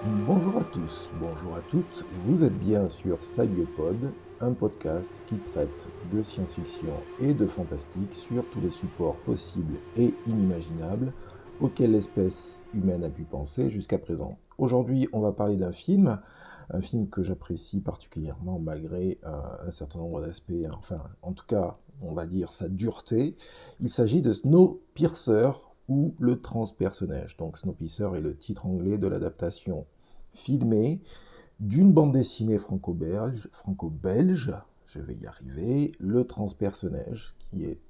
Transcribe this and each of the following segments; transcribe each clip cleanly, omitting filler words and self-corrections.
Bonjour à tous, bonjour à toutes, vous êtes bien sur SciBiopod, un podcast qui traite de science-fiction et de fantastique sur tous les supports possibles et inimaginables auxquels l'espèce humaine a pu penser jusqu'à présent. Aujourd'hui, on va parler un film que j'apprécie particulièrement malgré un certain nombre d'aspects, enfin, en tout cas, on va dire sa dureté. Il s'agit de Snowpiercer ou le transpersonnage. Donc Snowpiercer est le titre anglais de l'adaptation filmée d'une bande dessinée franco-belge, je vais y arriver, Le Transpersonnage, qui est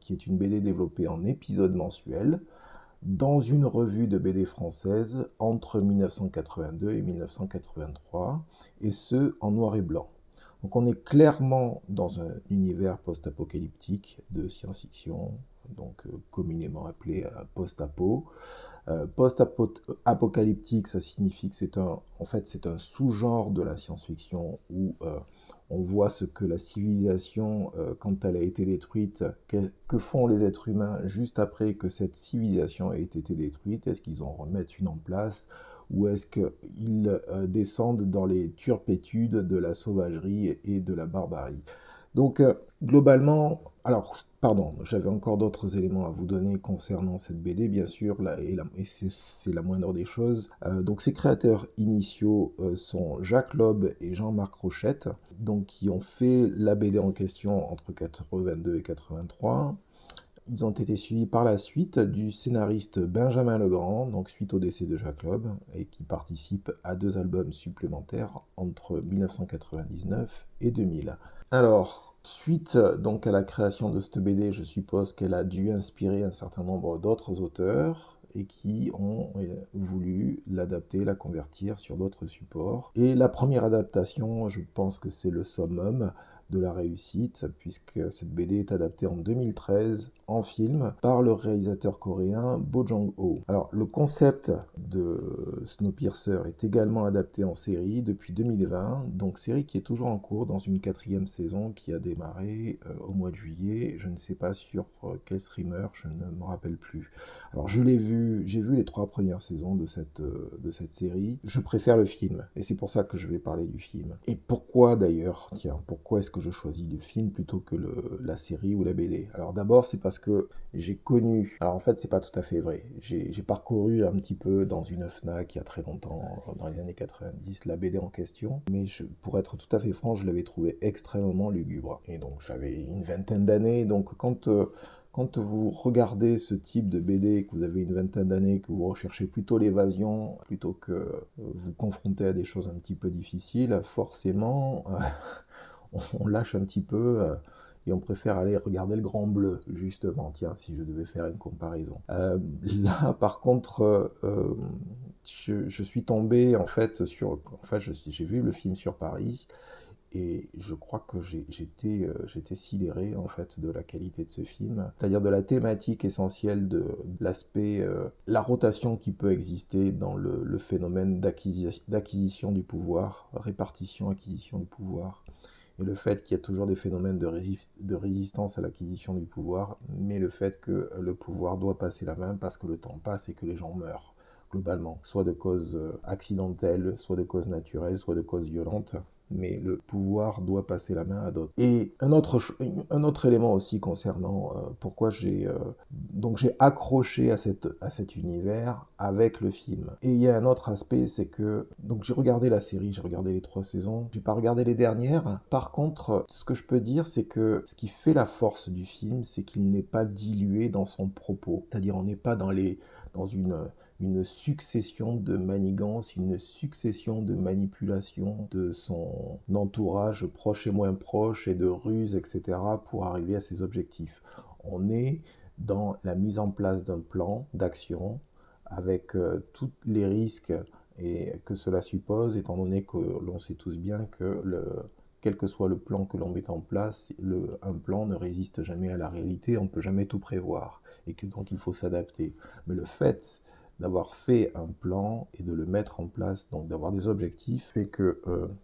qui est une BD développée en épisodes mensuels dans une revue de BD française entre 1982 et 1983, et ce en noir et blanc. Donc on est clairement dans un univers post-apocalyptique de science-fiction, communément appelé post-apo. Post-apocalyptique, ça signifie que c'est un sous-genre de la science-fiction où on voit ce que la civilisation, quand elle a été détruite, que font les êtres humains juste après que cette civilisation ait été détruite. Est-ce qu'ils en remettent une en place ou est-ce qu'ils descendent dans les turpétudes de la sauvagerie et de la barbarie? Donc, globalement, alors, pardon, j'avais encore d'autres éléments à vous donner concernant cette BD, bien sûr, et c'est la moindre des choses. Donc, ses créateurs initiaux sont Jacques Loeb et Jean-Marc Rochette, donc, qui ont fait la BD en question entre 82 et 83. Ils ont été suivis par la suite du scénariste Benjamin Legrand, donc suite au décès de Jacques Loeb, et qui participe à 2 albums supplémentaires entre 1999 et 2000. Alors, suite donc à la création de cette BD, je suppose qu'elle a dû inspirer un certain nombre d'autres auteurs et qui ont voulu l'adapter, la convertir sur d'autres supports. Et la première adaptation, je pense que c'est le summum de la réussite, puisque cette BD est adaptée en 2013 en film par le réalisateur coréen Bo Jong-ho. Alors, le concept de Snowpiercer est également adapté en série depuis 2020, donc série qui est toujours en cours dans une 4e saison qui a démarré au mois de juillet. Je ne sais pas sur quel streamer, je ne me rappelle plus. Alors, j'ai vu les 3 premières saisons de cette série. Je préfère le film, et c'est pour ça que je vais parler du film. Et pourquoi d'ailleurs, tiens, pourquoi est-ce que je choisis le film plutôt que la série ou la BD? Alors d'abord, c'est parce que j'ai connu, alors en fait, c'est pas tout à fait vrai. J'ai parcouru un petit peu dans une Fnac il y a très longtemps, dans les années 90, la BD en question, mais pour être tout à fait franc, je l'avais trouvé extrêmement lugubre. Et donc j'avais une vingtaine d'années, donc quand vous regardez ce type de BD, que vous avez une vingtaine d'années, que vous recherchez plutôt l'évasion, plutôt que vous confronter à des choses un petit peu difficiles, forcément, on lâche un petit peu et on préfère aller regarder le grand bleu, justement, tiens, si je devais faire une comparaison. Là, par contre, je suis tombé, en fait, j'ai vu le film sur Paris, et je crois que j'étais sidéré en fait de la qualité de ce film, c'est-à-dire de la thématique essentielle de l'aspect, la rotation qui peut exister dans le phénomène d'acquisition du pouvoir, répartition, acquisition du pouvoir, et le fait qu'il y a toujours des phénomènes de résistance à l'acquisition du pouvoir, mais le fait que le pouvoir doit passer la main parce que le temps passe et que les gens meurent globalement, soit de causes accidentelles, soit de causes naturelles, soit de causes violentes, mais le pouvoir doit passer la main à d'autres. Et un autre élément aussi concernant pourquoi j'ai accroché à cet univers avec le film. Et il y a un autre aspect, c'est que donc j'ai regardé la série, j'ai regardé les 3 saisons, j'ai pas regardé les dernières. Par contre, ce que je peux dire, c'est que ce qui fait la force du film, c'est qu'il n'est pas dilué dans son propos. C'est-à-dire, on n'est pas dans une succession de manigances, une succession de manipulations de son entourage proche et moins proche et de ruses, etc. pour arriver à ses objectifs. On est dans la mise en place d'un plan d'action avec tous les risques et que cela suppose, étant donné que l'on sait tous bien que quel que soit le plan que l'on met en place, un plan ne résiste jamais à la réalité, on ne peut jamais tout prévoir, et que donc il faut s'adapter. Mais le fait d'avoir fait un plan et de le mettre en place, donc d'avoir des objectifs, fait que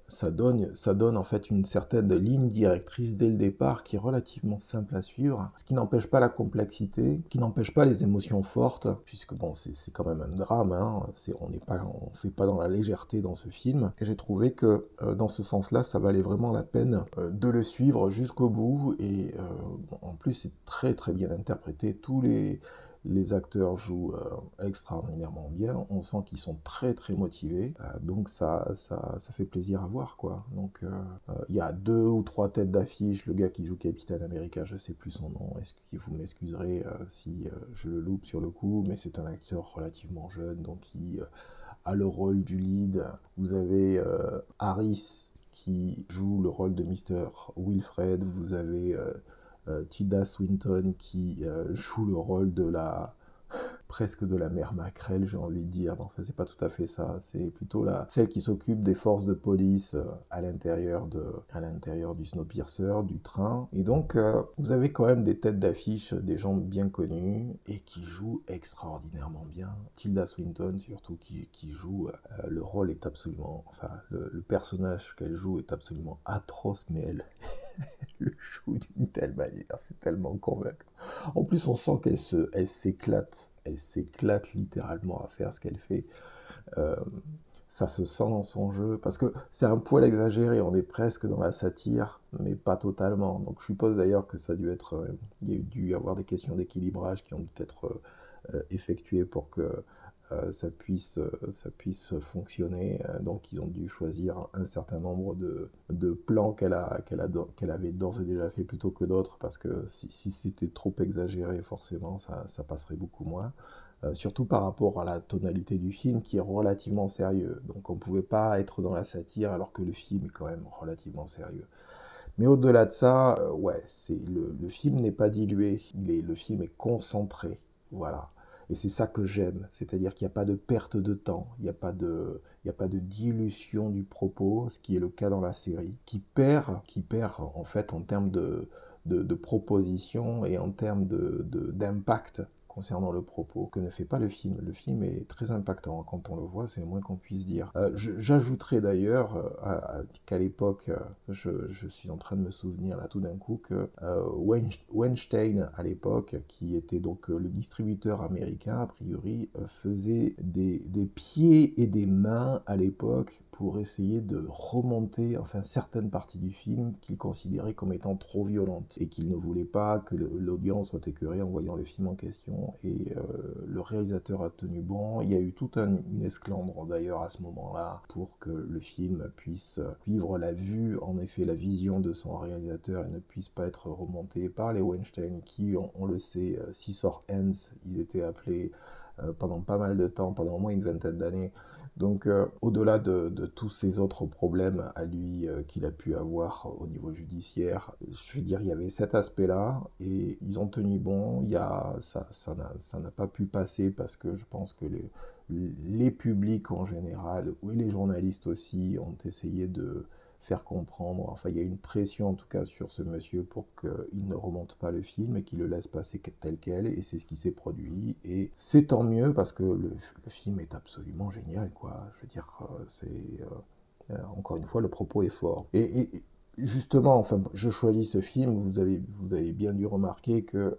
ça donne en fait une certaine ligne directrice dès le départ qui est relativement simple à suivre, ce qui n'empêche pas la complexité, qui n'empêche pas les émotions fortes, puisque bon, c'est quand même un drame, hein, on fait pas dans la légèreté dans ce film, et j'ai trouvé que dans ce sens-là, ça valait vraiment la peine de le suivre jusqu'au bout, et bon, en plus c'est très très bien interprété, les acteurs jouent extraordinairement bien, on sent qu'ils sont très très motivés, donc ça fait plaisir à voir quoi. Donc il y a 2 ou 3 têtes d'affiche, le gars qui joue Capitaine America, je sais plus son nom, est-ce que vous m'excuserez si je le loupe sur le coup, mais c'est un acteur relativement jeune, donc il a le rôle du lead. Vous avez Harris qui joue le rôle de Mr. Wilfred, vous avez Tilda Swinton qui joue le rôle de la presque de la mère Macrel, j'ai envie de dire. Enfin, c'est pas tout à fait ça. C'est plutôt celle qui s'occupe des forces de police à l'intérieur du Snowpiercer, du train. Et donc, vous avez quand même des têtes d'affiche, des gens bien connus et qui jouent extraordinairement bien. Tilda Swinton, surtout, qui joue, le rôle est absolument, enfin, le personnage qu'elle joue est absolument atroce, mais elle le joue d'une telle manière, c'est tellement convaincant. En plus, on sent elle s'éclate littéralement à faire ce qu'elle fait. Euh, Ça se sent dans son jeu, parce que c'est un poil exagéré, on est presque dans la satire, mais pas totalement. Donc je suppose d'ailleurs que il y a dû y avoir des questions d'équilibrage qui ont dû être effectuées pour que ça puisse fonctionner. Donc ils ont dû choisir un certain nombre de plans qu'elle avait d'ores et déjà fait plutôt que d'autres, parce que si c'était trop exagéré, forcément, ça passerait beaucoup moins. Surtout par rapport à la tonalité du film qui est relativement sérieux. Donc on ne pouvait pas être dans la satire alors que le film est quand même relativement sérieux. Mais au-delà de ça, ouais, le film n'est pas dilué, le film est concentré, voilà. Et c'est ça que j'aime, c'est-à-dire qu'il n'y a pas de perte de temps, il y a pas de dilution du propos, ce qui est le cas dans la série, qui perd en fait en termes de proposition et en termes d'impact concernant le propos, que ne fait pas le film. Le film est très impactant, quand on le voit, c'est le moins qu'on puisse dire. J'ajouterai d'ailleurs qu'à l'époque, je suis en train de me souvenir là tout d'un coup que Weinstein, à l'époque, qui était donc le distributeur américain, a priori, faisait des pieds et des mains à l'époque pour essayer de remonter enfin certaines parties du film qu'il considérait comme étant trop violentes et qu'il ne voulait pas que l'audience soit écœurée en voyant le film en question. Et le réalisateur a tenu bon. Il y a eu toute une esclandre d'ailleurs à ce moment-là pour que le film puisse suivre la vue, en effet la vision de son réalisateur et ne puisse pas être remonté par les Weinstein qui, on le sait, Scissor Hands, ils étaient appelés pendant pas mal de temps, pendant au moins une vingtaine d'années. Donc, au-delà de tous ces autres problèmes à lui qu'il a pu avoir au niveau judiciaire, je veux dire, il y avait cet aspect-là et ils ont tenu bon. Ça n'a pas pu passer parce que je pense que les publics en général, et les journalistes aussi, ont essayé de faire comprendre, enfin il y a une pression en tout cas sur ce monsieur pour qu'il ne remonte pas le film et qu'il le laisse passer tel quel, et c'est ce qui s'est produit, et c'est tant mieux parce que le film est absolument génial, quoi. Je veux dire, encore une fois, le propos est fort. Et justement, enfin, je choisis ce film, vous avez bien dû remarquer que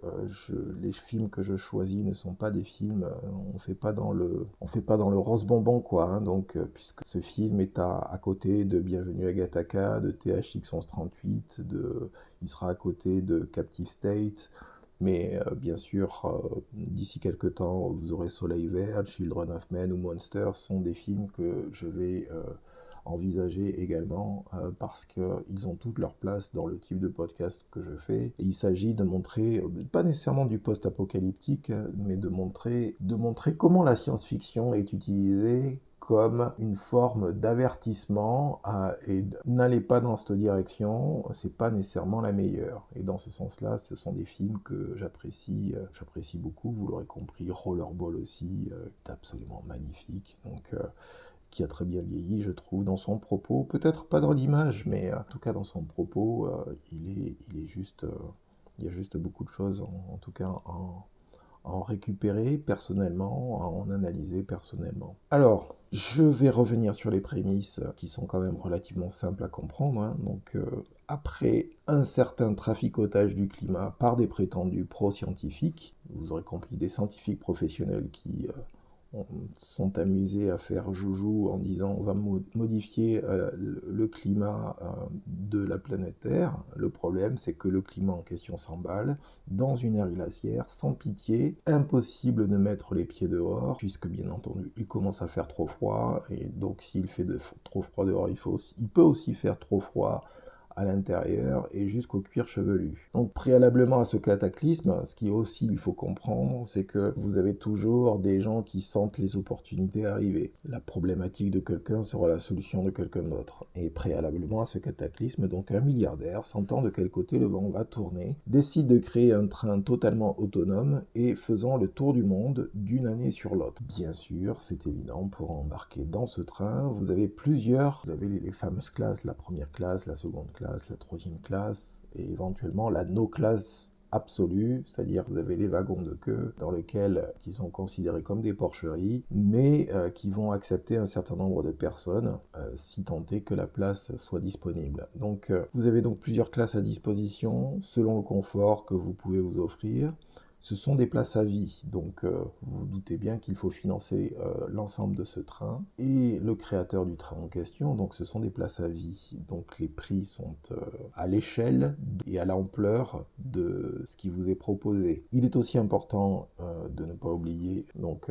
les films que je choisis ne sont pas des films, on fait pas dans le rose bonbon, quoi, hein. Donc, puisque ce film est à côté de Bienvenue à Gattaca, de THX 1138, il sera à côté de Captive State, mais bien sûr, d'ici quelques temps, vous aurez Soleil Vert, Children of Men ou Monster, sont des films que je vais envisager également parce qu'ils ont toute leur place dans le type de podcast que je fais. Et il s'agit de montrer, pas nécessairement du post-apocalyptique, mais de montrer comment la science-fiction est utilisée comme une forme d'avertissement et n'allez pas dans cette direction, c'est pas nécessairement la meilleure. Et dans ce sens-là, ce sont des films que j'apprécie beaucoup, vous l'aurez compris. Rollerball aussi, est absolument magnifique. Donc qui a très bien vieilli, je trouve, dans son propos. Peut-être pas dans l'image, mais en tout cas dans son propos, il est juste, il y a juste beaucoup de choses, en tout cas en récupérer personnellement, à en analyser personnellement. Alors, je vais revenir sur les prémices qui sont quand même relativement simples à comprendre, hein. Donc, après un certain traficotage du climat par des prétendus pro-scientifiques, vous aurez compris des scientifiques professionnels qui sont amusés à faire joujou en disant on va modifier le climat de la planète Terre. Le problème, c'est que le climat en question s'emballe dans une ère glaciaire, sans pitié, impossible de mettre les pieds dehors, puisque bien entendu, il commence à faire trop froid, et donc s'il fait trop froid dehors, il peut aussi faire trop froid à l'intérieur et jusqu'au cuir chevelu. Donc préalablement à ce cataclysme, ce qui aussi il faut comprendre, c'est que vous avez toujours des gens qui sentent les opportunités arriver. La problématique de quelqu'un sera la solution de quelqu'un d'autre. Et préalablement à ce cataclysme, donc un milliardaire, sentant de quel côté le vent va tourner, décide de créer un train totalement autonome et faisant le tour du monde d'une année sur l'autre. Bien sûr, c'est évident, pour embarquer dans ce train, vous avez les fameuses classes, la première classe, la seconde classe, la troisième classe et éventuellement la no-classe absolue, c'est-à-dire que vous avez les wagons de queue dans lesquels qui sont considérés comme des porcheries, mais qui vont accepter un certain nombre de personnes si tant est que la place soit disponible. Donc vous avez donc plusieurs classes à disposition selon le confort que vous pouvez vous offrir. Ce sont des places à vie, donc vous vous doutez bien qu'il faut financer l'ensemble de ce train. Et le créateur du train en question, donc ce sont des places à vie. Donc les prix sont à l'échelle et à l'ampleur de ce qui vous est proposé. Il est aussi important de ne pas oublier donc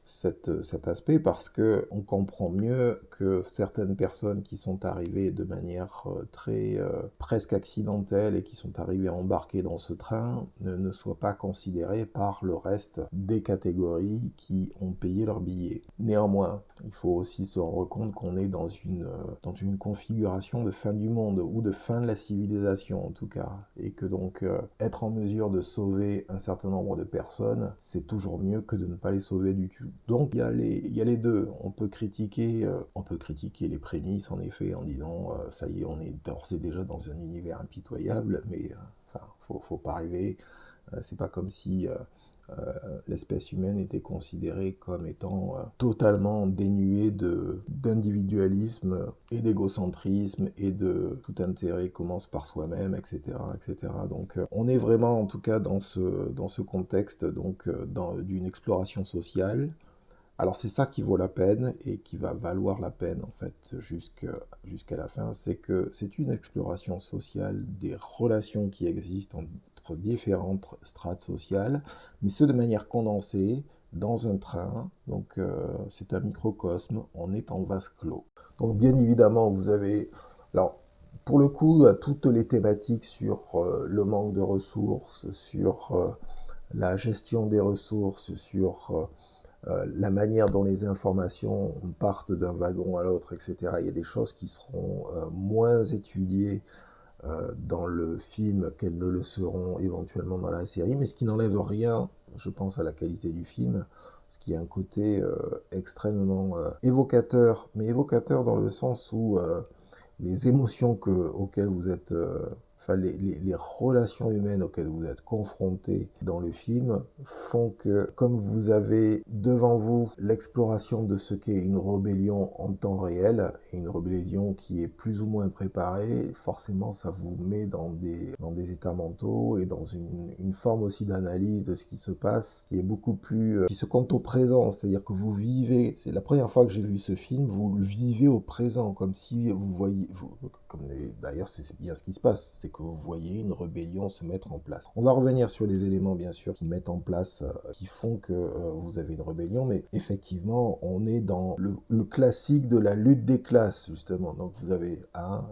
cet aspect parce que on comprend mieux que certaines personnes qui sont arrivées de manière très presque accidentelle et qui sont arrivées embarquées dans ce train ne soient pas considérées par le reste des catégories qui ont payé leur billet. Néanmoins, il faut aussi se rendre compte qu'on est dans une configuration de fin du monde ou de fin de la civilisation en tout cas, et que donc être en mesure de sauver un certain nombre de personnes, c'est toujours mieux que de ne pas les sauver du tout. Donc il y a les deux. On peut critiquer les prémices en effet en disant ça y est, on est d'ores et déjà dans un univers impitoyable, mais enfin, faut pas rêver. C'est pas comme si l'espèce humaine était considérée comme étant totalement dénuée d'individualisme et d'égocentrisme et de tout intérêt commence par soi-même, etc., etc. Donc on est vraiment en tout cas dans ce contexte donc d'une exploration sociale. Alors c'est ça qui vaut la peine et qui va valoir la peine en fait jusqu'à la fin, c'est que c'est une exploration sociale des relations qui existent entre différentes strates sociales, mais ce de manière condensée dans un train, donc c'est un microcosme, on est en vase clos. Donc bien évidemment vous avez, alors pour le coup, toutes les thématiques sur le manque de ressources, sur la gestion des ressources, sur la manière dont les informations partent d'un wagon à l'autre, etc. Il y a des choses qui seront moins étudiées dans le film qu'elles ne le seront éventuellement dans la série, mais ce qui n'enlève rien, je pense, à la qualité du film, ce qui a un côté extrêmement évocateur, mais évocateur dans le sens où les émotions auxquelles vous êtes enfin les relations humaines auxquelles vous êtes confrontés dans le film font que, comme vous avez devant vous l'exploration de ce qu'est une rébellion en temps réel, et une rébellion qui est plus ou moins préparée, forcément ça vous met dans des états mentaux et dans une forme aussi d'analyse de ce qui se passe, qui est beaucoup plus, qui se compte au présent, c'est-à-dire que vous vivez, c'est la première fois que j'ai vu ce film, vous le vivez au présent, comme si vous voyez, d'ailleurs c'est bien ce qui se passe, c'est que vous voyez une rébellion se mettre en place. On va revenir sur les éléments bien sûr qui mettent en place, qui font que vous avez une rébellion, mais effectivement on est dans le classique de la lutte des classes justement. Donc vous avez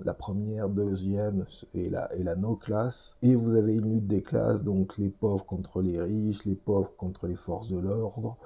la première, deuxième et la no-classe, et vous avez une lutte des classes, donc les pauvres contre les riches, les pauvres contre les forces de l'ordre,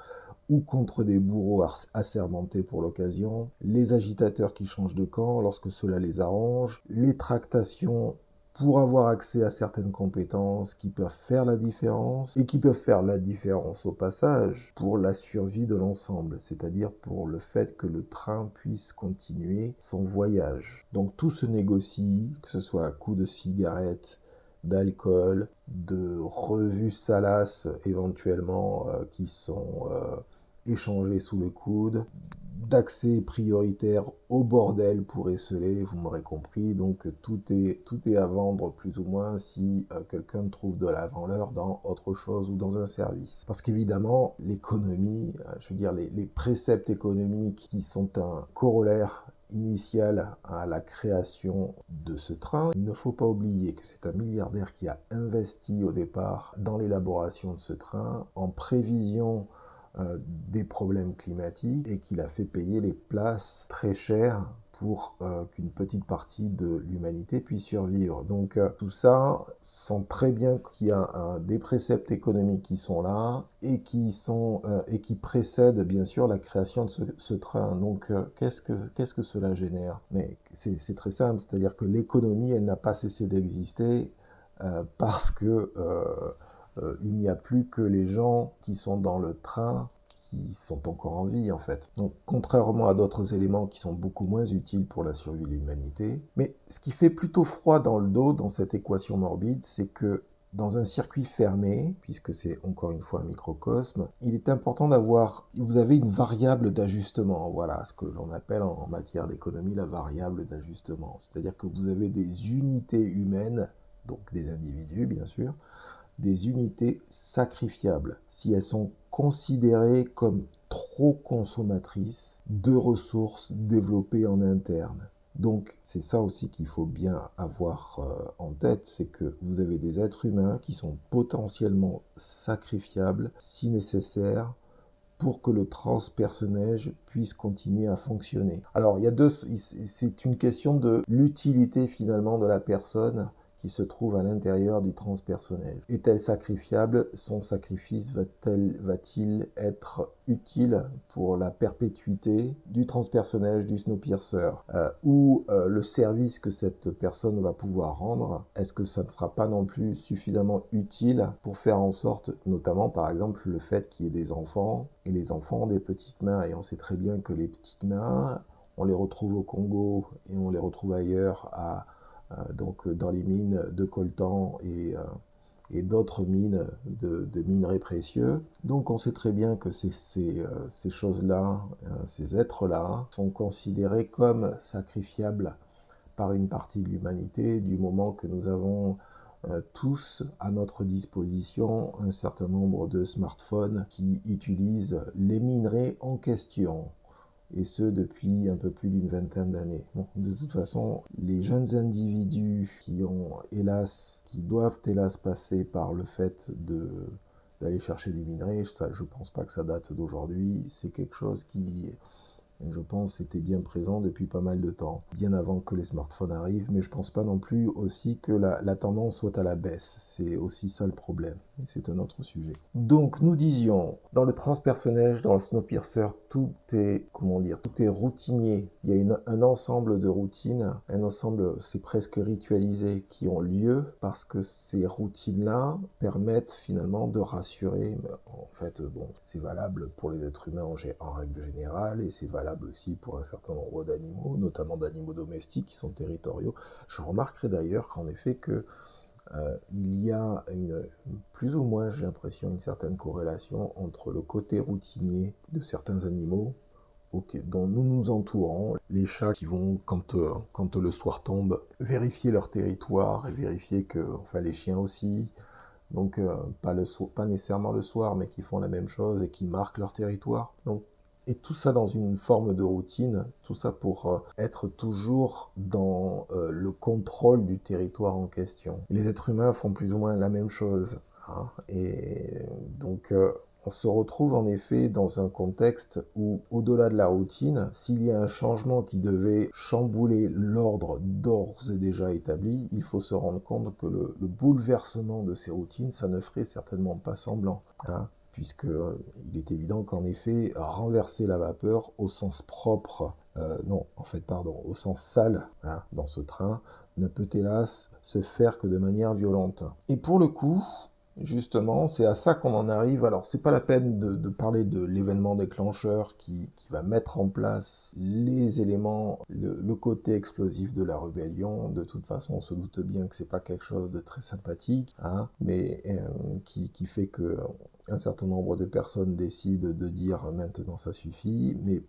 ou contre des bourreaux assermentés pour l'occasion, les agitateurs qui changent de camp lorsque cela les arrange, les tractations pour avoir accès à certaines compétences qui peuvent faire la différence, et qui peuvent faire la différence au passage pour la survie de l'ensemble, c'est-à-dire pour le fait que le train puisse continuer son voyage. Donc tout se négocie, que ce soit à coups de cigarettes, d'alcool, de revues salaces éventuellement qui sont échangées sous le coude, d'accès prioritaire au bordel pour esseler, vous m'aurez compris. Donc tout est à vendre plus ou moins si quelqu'un trouve de la valeur dans autre chose ou dans un service. Parce qu'évidemment, l'économie, je veux dire les préceptes économiques qui sont un corollaire initial à la création de ce train, il ne faut pas oublier que c'est un milliardaire qui a investi au départ dans l'élaboration de ce train en prévision des problèmes climatiques et qu'il a fait payer les places très chères pour qu'une petite partie de l'humanité puisse survivre. Donc tout ça sent très bien qu'il y a des préceptes économiques qui sont là et qui précèdent bien sûr la création de ce train. Donc qu'est-ce que cela génère? Mais c'est très simple, c'est-à-dire que l'économie, elle n'a pas cessé d'exister parce que il n'y a plus que les gens qui sont dans le train qui sont encore en vie en fait. Donc contrairement à d'autres éléments qui sont beaucoup moins utiles pour la survie de l'humanité. Mais ce qui fait plutôt froid dans le dos dans cette équation morbide, c'est que dans un circuit fermé, puisque c'est encore une fois un microcosme, il est important vous avez une variable d'ajustement, voilà ce que l'on appelle en matière d'économie la variable d'ajustement. C'est-à-dire que vous avez des unités humaines, donc des individus bien sûr, des unités sacrifiables si elles sont considérées comme trop consommatrices de ressources développées en interne. Donc c'est ça aussi qu'il faut bien avoir en tête, c'est que vous avez des êtres humains qui sont potentiellement sacrifiables si nécessaire pour que le transpersonnage puisse continuer à fonctionner. Alors, c'est une question de l'utilité finalement de la personne qui se trouve à l'intérieur du transpersonnage. Est-elle sacrifiable? Son sacrifice va-t-il être utile pour la perpétuité du transpersonnage du Snowpiercer ou le service que cette personne va pouvoir rendre, est-ce que ça ne sera pas non plus suffisamment utile pour faire en sorte, notamment par exemple le fait qu'il y ait des enfants, et les enfants ont des petites mains, et on sait très bien que les petites mains, on les retrouve au Congo et on les retrouve ailleurs donc dans les mines de coltan et d'autres mines de minerais précieux. Donc on sait très bien que ces choses-là, ces êtres-là, sont considérés comme sacrifiables par une partie de l'humanité du moment que nous avons tous à notre disposition un certain nombre de smartphones qui utilisent les minerais en question, et ce depuis un peu plus d'une vingtaine d'années. Bon, de toute façon, les jeunes individus qui doivent hélas passer par le fait d'aller chercher des minerais, ça, je pense pas que ça date d'aujourd'hui, c'est quelque chose qui, je pense, était bien présent depuis pas mal de temps, bien avant que les smartphones arrivent, mais je pense pas non plus aussi que la tendance soit à la baisse. C'est aussi ça le problème, et c'est un autre sujet. Donc nous disions, dans le transpersonnage, dans le Snowpiercer, tout est, comment dire, tout est routinier. Il y a un ensemble de routines, un ensemble, c'est presque ritualisé, qui ont lieu parce que ces routines-là permettent finalement de rassurer. En fait, bon, c'est valable pour les êtres humains en règle générale, et c'est valable aussi pour un certain nombre d'animaux, notamment d'animaux domestiques qui sont territoriaux. Je remarquerai d'ailleurs qu'en effet il y a plus ou moins, j'ai l'impression, une certaine corrélation entre le côté routinier de certains animaux dont nous nous entourons, les chats qui vont, quand le soir tombe, vérifier leur territoire et vérifier que, enfin les chiens aussi, donc pas nécessairement le soir, mais qui font la même chose et qui marquent leur territoire. Donc, et tout ça dans une forme de routine, tout ça pour être toujours dans le contrôle du territoire en question. Les êtres humains font plus ou moins la même chose, hein, et donc on se retrouve en effet dans un contexte où, au-delà de la routine, s'il y a un changement qui devait chambouler l'ordre d'ores et déjà établi, il faut se rendre compte que le bouleversement de ces routines, ça ne ferait certainement pas semblant, hein, puisque il est évident qu'en effet, renverser la vapeur au sens propre, non, en fait, pardon, au sens sale, hein, dans ce train, ne peut hélas se faire que de manière violente. Et pour le coup, Justement, c'est à ça qu'on en arrive. Alors, c'est pas la peine de parler de l'événement déclencheur qui va mettre en place les éléments, le côté explosif de la rébellion. De toute façon, on se doute bien que c'est pas quelque chose de très sympathique, hein, mais qui fait que un certain nombre de personnes décident de dire maintenant ça suffit. Mais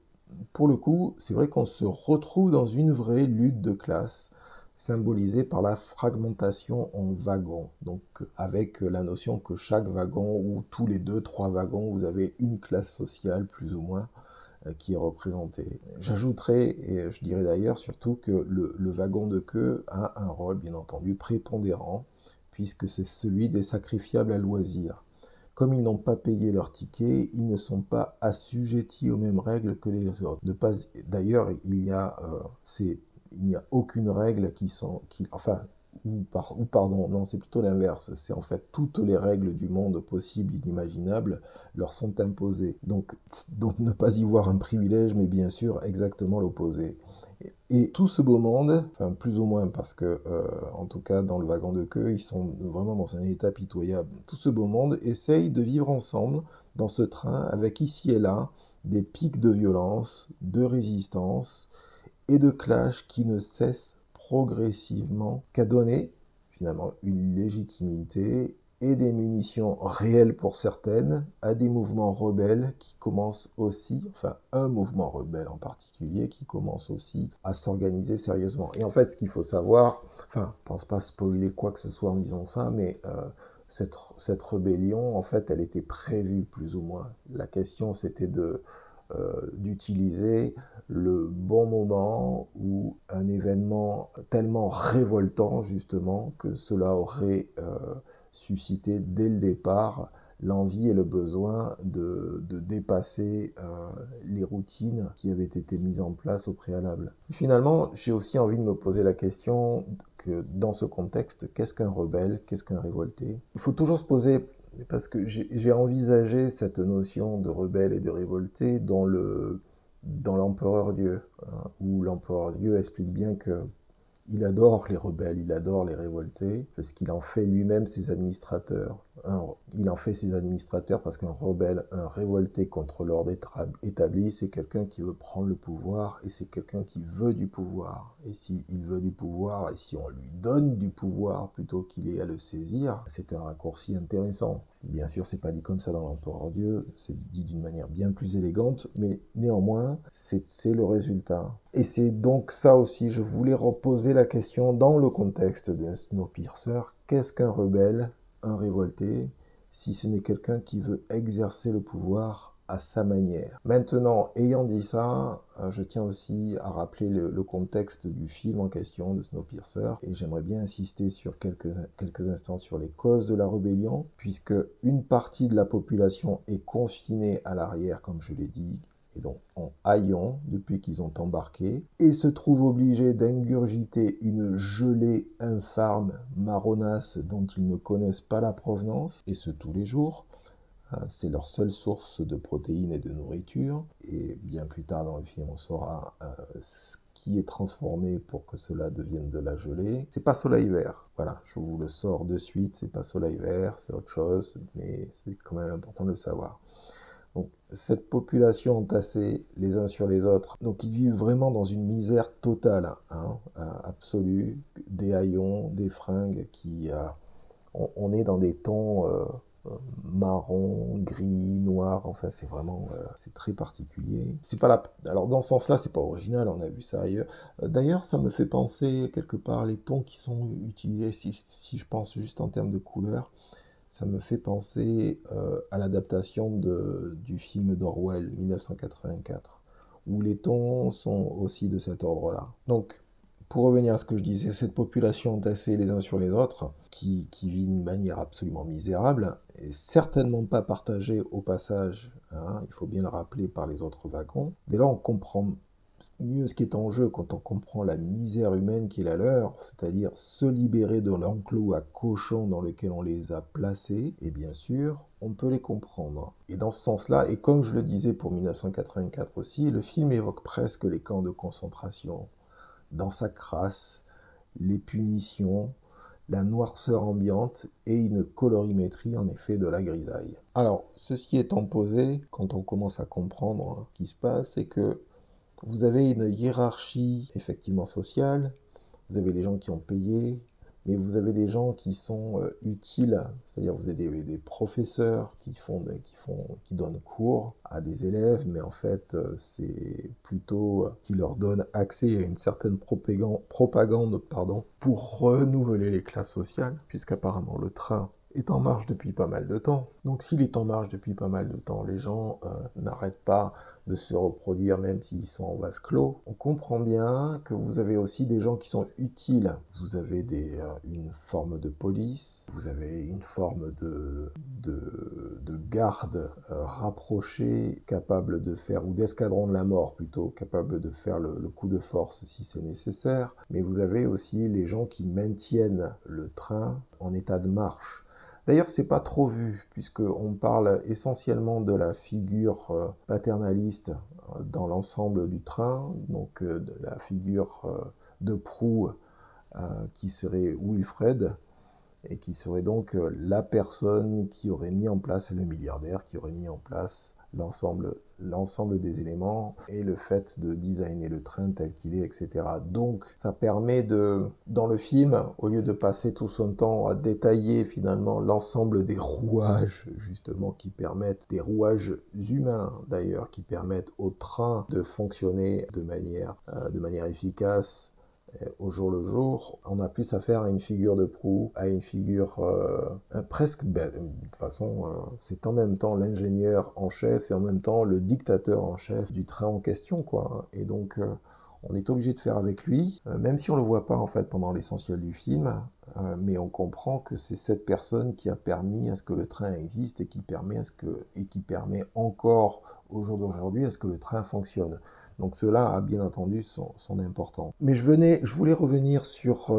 pour le coup, c'est vrai qu'on se retrouve dans une vraie lutte de classe symbolisée par la fragmentation en wagons. Donc avec la notion que chaque wagon ou tous les deux, trois wagons, vous avez une classe sociale plus ou moins qui est représentée. J'ajouterais, et je dirais d'ailleurs surtout que le wagon de queue a un rôle bien entendu prépondérant, puisque c'est celui des sacrifiables à loisir. Comme ils n'ont pas payé leur ticket, ils ne sont pas assujettis aux mêmes règles que les autres. D'ailleurs, il n'y a aucune règle enfin, ou pardon, non, c'est plutôt l'inverse. C'est en fait toutes les règles du monde possible, inimaginables, leur sont imposées. Donc ne pas y voir un privilège, mais bien sûr exactement l'opposé. Et tout ce beau monde, enfin plus ou moins parce que, en tout cas dans le wagon de queue, ils sont vraiment dans un état pitoyable. Tout ce beau monde essaye de vivre ensemble dans ce train avec ici et là des pics de violence, de résistance et de clash qui ne cessent progressivement qu'à donner finalement une légitimité et des munitions réelles pour certaines à des mouvements rebelles qui commencent aussi, enfin un mouvement rebelle en particulier, qui commence aussi à s'organiser sérieusement. Et en fait, ce qu'il faut savoir, enfin, je pense pas spoiler quoi que ce soit en disant ça, mais cette rébellion, en fait, elle était prévue plus ou moins. La question, c'était d'utiliser le bon moment ou un événement tellement révoltant justement que cela aurait suscité dès le départ l'envie et le besoin de dépasser les routines qui avaient été mises en place au préalable. Finalement, j'ai aussi envie de me poser la question que dans ce contexte, qu'est-ce qu'un rebelle, qu'est-ce qu'un révolté? Il faut toujours se poser, parce que j'ai envisagé cette notion de rebelle et de révolté dans l'Empereur Dieu, hein, où l'Empereur Dieu explique bien que il adore les rebelles, il adore les révoltés, parce qu'il en fait lui-même ses administrateurs. Il en fait ses administrateurs parce qu'un rebelle, un révolté contre l'ordre établi, c'est quelqu'un qui veut prendre le pouvoir et c'est quelqu'un qui veut du pouvoir. Et s'il veut du pouvoir et si on lui donne du pouvoir plutôt qu'il ait à le saisir, c'est un raccourci intéressant. Bien sûr, c'est pas dit comme ça dans l'Empereur Dieu, c'est dit d'une manière bien plus élégante, mais néanmoins, c'est le résultat. Et c'est donc ça aussi, je voulais reposer la question dans le contexte de Snowpiercer, qu'est-ce qu'un rebelle, un révolté, si ce n'est quelqu'un qui veut exercer le pouvoir à sa manière. Maintenant, ayant dit ça, je tiens aussi à rappeler le contexte du film en question de Snowpiercer, et j'aimerais bien insister sur quelques instants sur les causes de la rébellion, puisque une partie de la population est confinée à l'arrière, comme je l'ai dit, et donc en haillons depuis qu'ils ont embarqué, et se trouvent obligés d'ingurgiter une gelée infâme, marronasse, dont ils ne connaissent pas la provenance, et ce tous les jours. C'est leur seule source de protéines et de nourriture. Et bien plus tard dans le film, on saura ce qui est transformé pour que cela devienne de la gelée. C'est pas soleil vert. Voilà, je vous le sors de suite. C'est pas soleil vert, c'est autre chose, mais c'est quand même important de le savoir. Donc, cette population entassée les uns sur les autres, donc ils vivent vraiment dans une misère totale, hein, absolue, des haillons, des fringues on est dans des tons marron, gris, noir, enfin c'est vraiment, c'est très particulier. C'est pas la... Alors dans ce sens-là, c'est pas original, on a vu ça ailleurs. D'ailleurs, ça me fait penser quelque part les tons qui sont utilisés, si je pense juste en termes de couleurs, ça me fait penser à l'adaptation du film d'Orwell, 1984, où les tons sont aussi de cet ordre-là. Donc, pour revenir à ce que je disais, cette population entassée les uns sur les autres, qui vit d'une manière absolument misérable, est certainement pas partagée au passage, hein, il faut bien le rappeler, par les autres wagons. Dès lors, on comprend mieux ce qui est en jeu quand on comprend la misère humaine qui est la leur, c'est-à-dire se libérer de l'enclos à cochons dans lequel on les a placés, et bien sûr, on peut les comprendre. Et dans ce sens-là, et comme je le disais pour 1984 aussi, le film évoque presque les camps de concentration, dans sa crasse, les punitions, la noirceur ambiante et une colorimétrie en effet de la grisaille. Alors, ceci étant posé, quand on commence à comprendre ce qui se passe, c'est que vous avez une hiérarchie effectivement sociale, vous avez les gens qui ont payé, mais vous avez des gens qui sont utiles, c'est-à-dire vous avez des professeurs qui donnent cours à des élèves, mais en fait c'est plutôt qui leur donnent accès à une certaine propagande pour renouveler les classes sociales, puisqu'apparemment le train est en marche depuis pas mal de temps. Donc s'il est en marche depuis pas mal de temps, les gens n'arrêtent pas de se reproduire même s'ils sont en vase clos. On comprend bien que vous avez aussi des gens qui sont utiles. Vous avez une forme de police, vous avez une forme de garde rapprochée, capable de faire, ou d'escadron de la mort plutôt, capable de faire le coup de force si c'est nécessaire. Mais vous avez aussi les gens qui maintiennent le train en état de marche. D'ailleurs, c'est pas trop vu, puisqu'on parle essentiellement de la figure paternaliste dans l'ensemble du train, donc de la figure de proue qui serait Wilfred, et qui serait donc la personne qui aurait mis en place, le milliardaire qui aurait mis en place l'ensemble des éléments et le fait de designer le train tel qu'il est, etc. Donc ça permet dans le film, au lieu de passer tout son temps à détailler finalement l'ensemble des rouages, justement, des rouages humains d'ailleurs, qui permettent au train de fonctionner de manière efficace, au jour le jour, on a plus affaire à une figure de proue, à une figure presque bête. De toute façon, c'est en même temps l'ingénieur en chef et en même temps le dictateur en chef du train en question, quoi. Et donc, on est obligé de faire avec lui, même si on le voit pas en fait pendant l'essentiel du film, mais on comprend que c'est cette personne qui a permis à ce que le train existe et qui permet encore au jour d'aujourd'hui à ce que le train fonctionne. Donc cela a bien entendu son importance. Mais je voulais revenir sur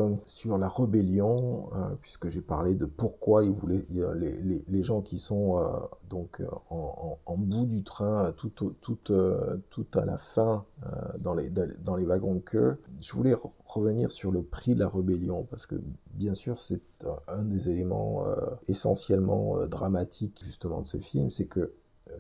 la rébellion, puisque j'ai parlé de pourquoi les gens qui sont en bout du train, tout à la fin, dans les wagons de queue. Je voulais revenir sur le prix de la rébellion, parce que bien sûr c'est un des éléments essentiellement dramatiques justement de ce film, c'est que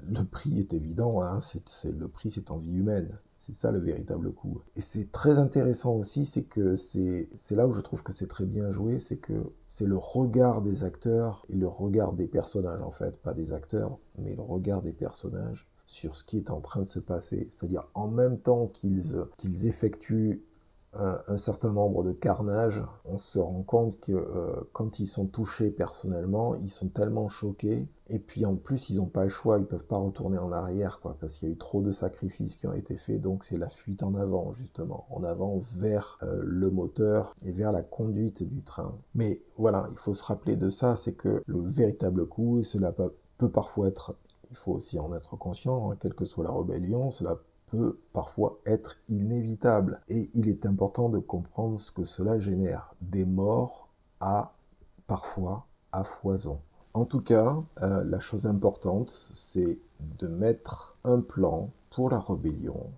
le prix est évident, hein, le prix c'est en vie humaine. C'est ça le véritable coût. Et c'est très intéressant aussi, c'est que c'est là où je trouve que c'est très bien joué, c'est que c'est le regard des acteurs et le regard des personnages en fait, pas des acteurs, mais le regard des personnages sur ce qui est en train de se passer. C'est-à-dire en même temps qu'ils effectuent un certain nombre de carnages, on se rend compte que quand ils sont touchés personnellement, ils sont tellement choqués, et puis en plus ils n'ont pas le choix, ils peuvent pas retourner en arrière, quoi, parce qu'il y a eu trop de sacrifices qui ont été faits, donc c'est la fuite en avant, justement, en avant vers le moteur et vers la conduite du train. Mais voilà, il faut se rappeler de ça, c'est que le véritable coût, et cela peut parfois être, il faut aussi en être conscient, hein, quelle que soit la rébellion, cela peut parfois être inévitable. Et il est important de comprendre ce que cela génère. Des morts parfois à foison. En tout cas, la chose importante, c'est de mettre un plan pour la rébellion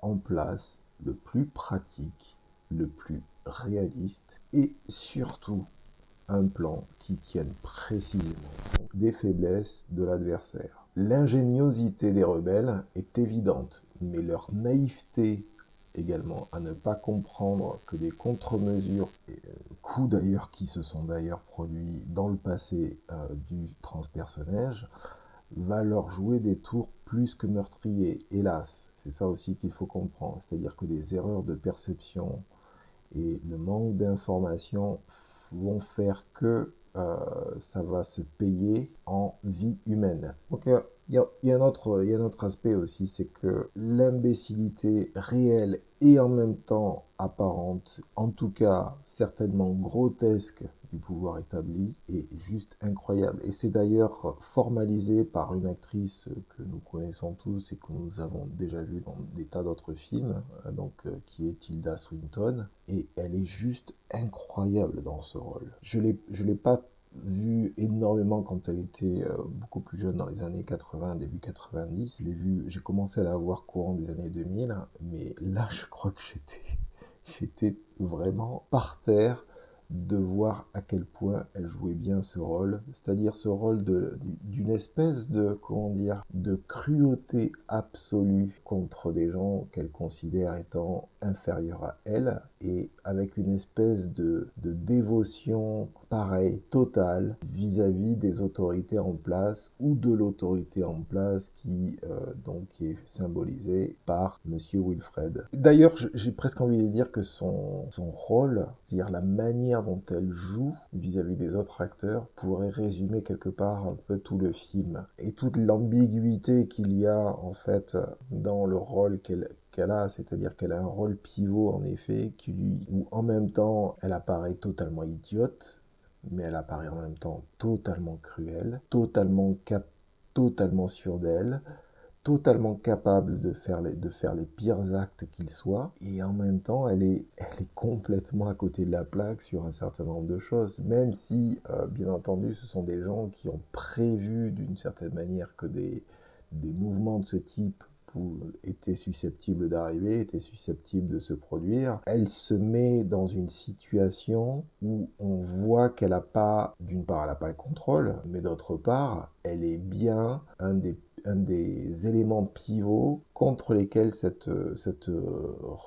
en place, le plus pratique, le plus réaliste et surtout un plan qui tienne précisément compte des faiblesses de l'adversaire. L'ingéniosité des rebelles est évidente, mais leur naïveté également à ne pas comprendre que des contre-mesures, coups d'ailleurs qui se sont d'ailleurs produits dans le passé du transpersonnage, va leur jouer des tours plus que meurtriers, hélas. C'est ça aussi qu'il faut comprendre, c'est-à-dire que les erreurs de perception et le manque d'information vont faire que ça va se payer en vie humaine. Donc il y a un autre aspect aussi, c'est que l'imbécilité réelle et en même temps apparente, en tout cas certainement grotesque du pouvoir établi, est juste incroyable. Et c'est d'ailleurs formalisé par une actrice que nous connaissons tous et que nous avons déjà vu dans des tas d'autres films, qui est Tilda Swinton, et elle est juste incroyable dans ce rôle. Je l'ai pas vue énormément quand elle était beaucoup plus jeune, dans les années 80, début 90. J'ai commencé à la voir courant des années 2000, mais là je crois que j'étais vraiment par terre de voir à quel point elle jouait bien ce rôle, c'est-à-dire ce rôle d'une espèce de, comment dire, de cruauté absolue contre des gens qu'elle considère étant inférieurs à elle, et avec une espèce de dévotion pareille, totale, vis-à-vis des autorités en place ou de l'autorité en place qui donc est symbolisée par Monsieur Wilfred. D'ailleurs, j'ai presque envie de dire que son rôle, c'est-à-dire la manière dont elle joue vis-à-vis des autres acteurs, pourrait résumer quelque part un peu tout le film. Et toute l'ambiguïté qu'il y a en fait dans le rôle qu'elle a, c'est-à-dire qu'elle a un rôle pivot en effet, où en même temps elle apparaît totalement idiote, mais elle apparaît en même temps totalement cruelle, totalement sûre d'elle, totalement capable de faire les pires actes qu'ils soient, et en même temps, elle est complètement à côté de la plaque sur un certain nombre de choses, même si, bien entendu, ce sont des gens qui ont prévu d'une certaine manière que des mouvements de ce type étaient susceptibles d'arriver, étaient susceptibles de se produire. Elle se met dans une situation où on voit qu'elle n'a pas, d'une part, elle n'a pas le contrôle, mais d'autre part, elle est bien un des éléments pivots contre lesquels cette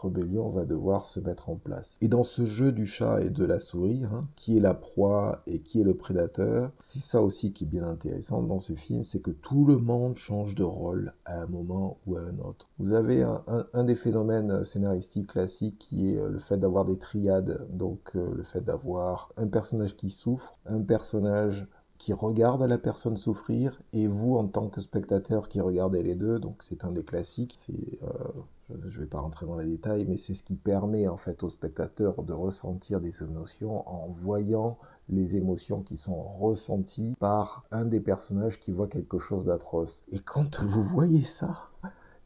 rébellion va devoir se mettre en place. Et dans ce jeu du chat et de la souris, hein, qui est la proie et qui est le prédateur, c'est ça aussi qui est bien intéressant dans ce film, c'est que tout le monde change de rôle à un moment ou à un autre. Vous avez un des phénomènes scénaristiques classiques qui est le fait d'avoir des triades, donc le fait d'avoir un personnage qui souffre, un personnage qui regarde la personne souffrir, et vous en tant que spectateur qui regardez les deux, donc c'est un des classiques, je ne vais pas rentrer dans les détails, mais c'est ce qui permet en fait au spectateur de ressentir des émotions en voyant les émotions qui sont ressenties par un des personnages qui voit quelque chose d'atroce. Et quand vous voyez ça,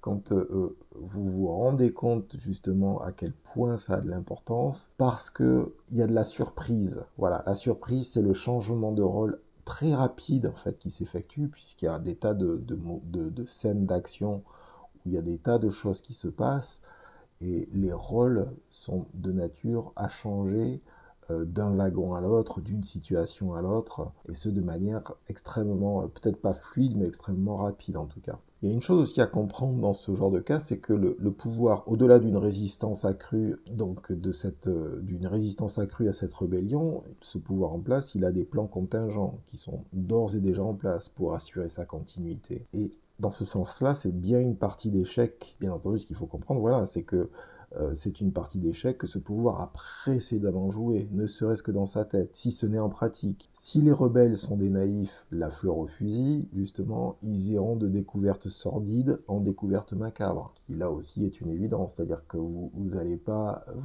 quand vous vous rendez compte justement à quel point ça a de l'importance, parce que il y a de la surprise. Voilà, la surprise, c'est le changement de rôle très rapide en fait qui s'effectue, puisqu'il y a des tas de scènes d'action où il y a des tas de choses qui se passent, et les rôles sont de nature à changer d'un wagon à l'autre, d'une situation à l'autre, et ce de manière extrêmement, peut-être pas fluide, mais extrêmement rapide en tout cas. Il y a une chose aussi à comprendre dans ce genre de cas, c'est que le pouvoir, au-delà d'une résistance accrue, donc d'une résistance accrue à cette rébellion, ce pouvoir en place, il a des plans contingents qui sont d'ores et déjà en place pour assurer sa continuité. Et dans ce sens-là, c'est bien une partie d'échec. Bien entendu, ce qu'il faut comprendre, voilà, c'est que c'est une partie d'échec que ce pouvoir a précédemment joué, ne serait-ce que dans sa tête, si ce n'est en pratique. Si les rebelles sont des naïfs, la fleur au fusil, justement, ils iront de découvertes sordides en découvertes macabres, qui là aussi est une évidence, c'est-à-dire que vous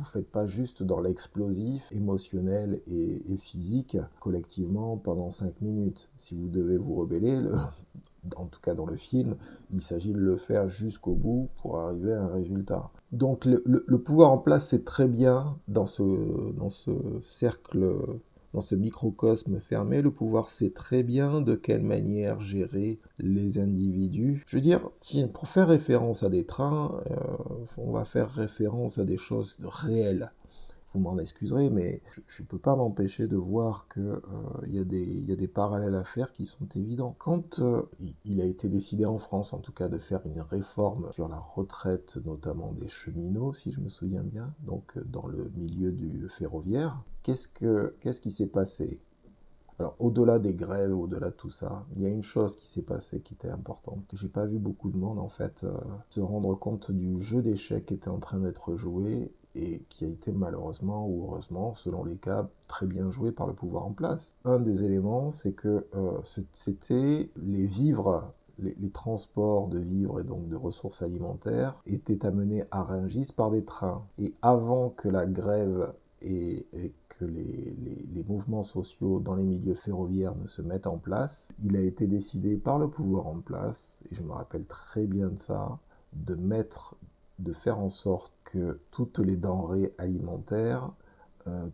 faites pas juste dans l'explosif émotionnel et physique collectivement pendant 5 minutes. Si vous devez vous rebeller, en tout cas dans le film, il s'agit de le faire jusqu'au bout pour arriver à un résultat. Donc le pouvoir en place, c'est très bien dans ce cercle, dans ce microcosme fermé. Le pouvoir sait très bien de quelle manière gérer les individus. Je veux dire, pour faire référence à des trains, on va faire référence à des choses réelles. Vous m'en excuserez, mais je ne peux pas m'empêcher de voir qu'il y a des parallèles à faire qui sont évidents. Quand il a été décidé en France, en tout cas, de faire une réforme sur la retraite, notamment des cheminots, si je me souviens bien, donc dans le milieu du ferroviaire, qu'est-ce qui s'est passé? Alors, au-delà des grèves, au-delà de tout ça, il y a une chose qui s'est passée qui était importante. J'ai pas vu beaucoup de monde, en fait, se rendre compte du jeu d'échecs qui était en train d'être joué et qui a été malheureusement ou heureusement, selon les cas, très bien joué par le pouvoir en place. Un des éléments, c'est que c'était les vivres, les transports de vivres et donc de ressources alimentaires étaient amenés à Rungis par des trains. Et avant que la grève et que les mouvements sociaux dans les milieux ferroviaires ne se mettent en place, il a été décidé par le pouvoir en place, et je me rappelle très bien de ça, de faire en sorte que toutes les denrées alimentaires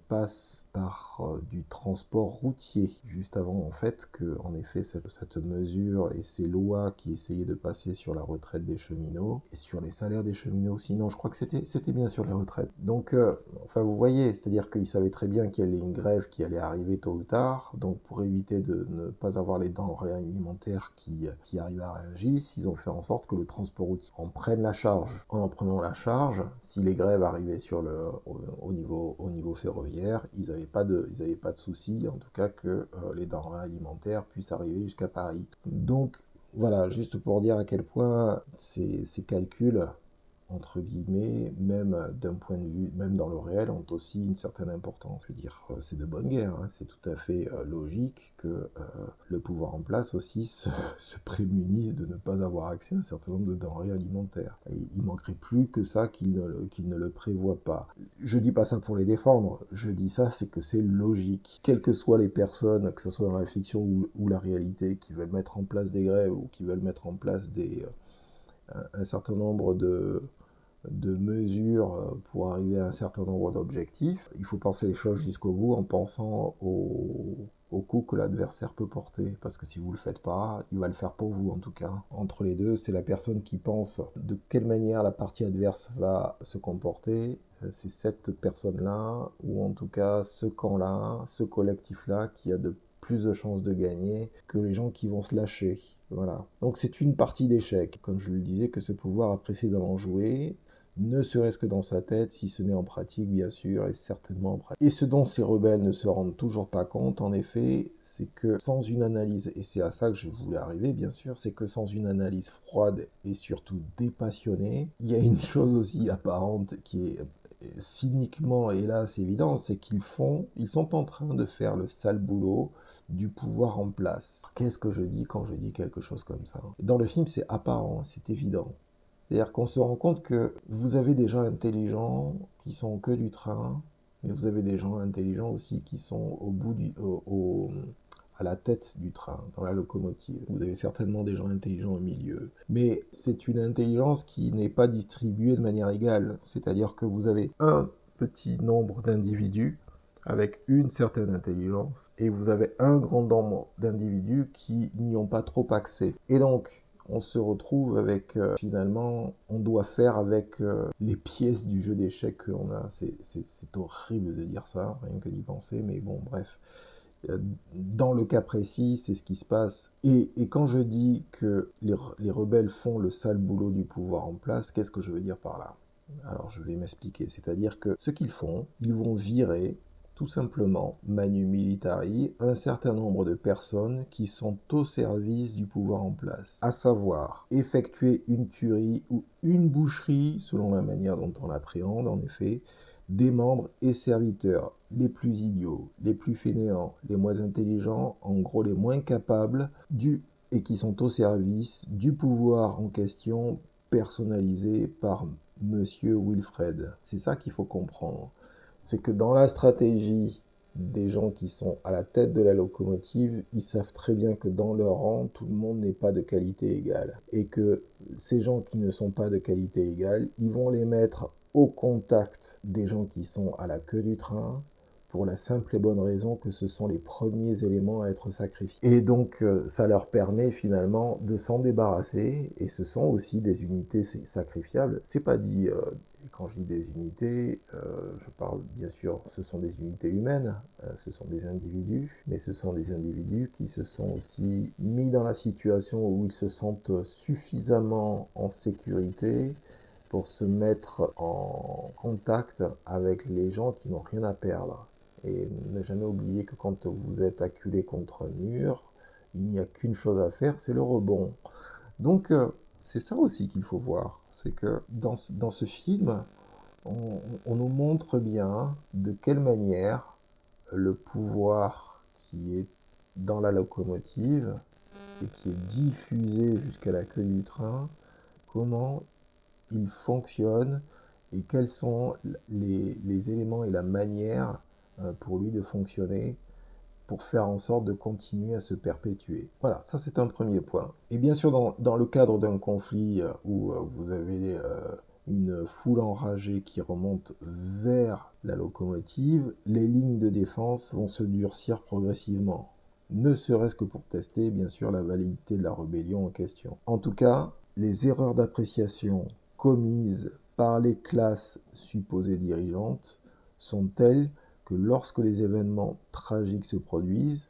passe par du transport routier, juste avant en fait que, en effet, cette mesure et ces lois qui essayaient de passer sur la retraite des cheminots et sur les salaires des cheminots. Sinon, je crois que c'était bien sur les retraites. Donc, enfin, vous voyez, c'est-à-dire qu'ils savaient très bien qu'il y allait une grève qui allait arriver tôt ou tard. Donc, pour éviter de ne pas avoir les denrées alimentaires qui arrivent à Rungis, ils ont fait en sorte que le transport routier en prenne la charge. En prenant la charge, si les grèves arrivaient au niveau ferroviaire, ils n'avaient pas de souci, en tout cas que les denrées alimentaires puissent arriver jusqu'à Paris. Donc voilà, juste pour dire à quel point ces calculs, entre guillemets, même d'un point de vue, même dans le réel, ont aussi une certaine importance. Je veux dire, c'est de bonne guerre, hein. C'est tout à fait logique que le pouvoir en place aussi se prémunisse de ne pas avoir accès à un certain nombre de denrées alimentaires. Et il manquerait plus que ça qu'il ne le prévoit pas. Je dis pas ça pour les défendre, je dis ça, c'est que c'est logique. Quelles que soient les personnes, que ce soit dans la fiction ou la réalité, qui veulent mettre en place des grèves ou qui veulent mettre en place un certain nombre de mesures pour arriver à un certain nombre d'objectifs, il faut penser les choses jusqu'au bout en pensant au coup que l'adversaire peut porter. Parce que si vous ne le faites pas, il va le faire pour vous en tout cas. Entre les deux, c'est la personne qui pense de quelle manière la partie adverse va se comporter. C'est cette personne-là, ou en tout cas ce camp-là, ce collectif-là, qui a de plus de chances de gagner que les gens qui vont se lâcher. Voilà. Donc c'est une partie d'échec. Comme je le disais, que ce pouvoir a précédemment joué, ne serait-ce que dans sa tête, si ce n'est en pratique, bien sûr, et certainement en pratique. Et ce dont ces rebelles ne se rendent toujours pas compte, en effet, c'est que sans une analyse, et c'est à ça que je voulais arriver, bien sûr, c'est que sans une analyse froide et surtout dépassionnée, il y a une chose aussi apparente qui est cyniquement, hélas, évidente, c'est ils sont en train de faire le sale boulot du pouvoir en place. Qu'est-ce que je dis quand je dis quelque chose comme ça? Dans le film, c'est apparent, c'est évident. C'est-à-dire qu'on se rend compte que vous avez des gens intelligents qui sont que du train, mais vous avez des gens intelligents aussi qui sont à la tête du train, dans la locomotive. Vous avez certainement des gens intelligents au milieu. Mais c'est une intelligence qui n'est pas distribuée de manière égale. C'est-à-dire que vous avez un petit nombre d'individus avec une certaine intelligence, et vous avez un grand nombre d'individus qui n'y ont pas trop accès. Et donc, on se retrouve avec, finalement, on doit faire avec les pièces du jeu d'échecs que l'on a. C'est horrible de dire ça, rien que d'y penser, mais bon, bref. Dans le cas précis, c'est ce qui se passe. Et quand je dis que les rebelles font le sale boulot du pouvoir en place, qu'est-ce que je veux dire par là? Alors, je vais m'expliquer. C'est-à-dire que ce qu'ils font, ils vont virer tout simplement, manu militari, un certain nombre de personnes qui sont au service du pouvoir en place. À savoir, effectuer une tuerie ou une boucherie, selon la manière dont on l'appréhende, en effet, des membres et serviteurs les plus idiots, les plus fainéants, les moins intelligents, en gros les moins capables, et qui sont au service du pouvoir en question, personnalisé par Monsieur Wilfred. C'est ça qu'il faut comprendre. C'est que dans la stratégie des gens qui sont à la tête de la locomotive, ils savent très bien que dans leur rang, tout le monde n'est pas de qualité égale. Et que ces gens qui ne sont pas de qualité égale, ils vont les mettre au contact des gens qui sont à la queue du train, pour la simple et bonne raison que ce sont les premiers éléments à être sacrifiés. Et donc, ça leur permet finalement de s'en débarrasser, et ce sont aussi des unités sacrifiables. C'est pas dit, quand je dis des unités, je parle bien sûr, ce sont des unités humaines, ce sont des individus, mais ce sont des individus qui se sont aussi mis dans la situation où ils se sentent suffisamment en sécurité pour se mettre en contact avec les gens qui n'ont rien à perdre. Et ne jamais oublier que quand vous êtes acculé contre un mur, il n'y a qu'une chose à faire, c'est le rebond. Donc, c'est ça aussi qu'il faut voir. C'est que dans ce film, on nous montre bien de quelle manière le pouvoir qui est dans la locomotive et qui est diffusé jusqu'à la queue du train, comment il fonctionne et quels sont les éléments et la manière pour lui de fonctionner pour faire en sorte de continuer à se perpétuer. Voilà, ça c'est un premier point. Et bien sûr, dans le cadre d'un conflit où vous avez une foule enragée qui remonte vers la locomotive, les lignes de défense vont se durcir progressivement. Ne serait-ce que pour tester, bien sûr, la validité de la rébellion en question. En tout cas, les erreurs d'appréciation commises par les classes supposées dirigeantes sont telles que lorsque les événements tragiques se produisent,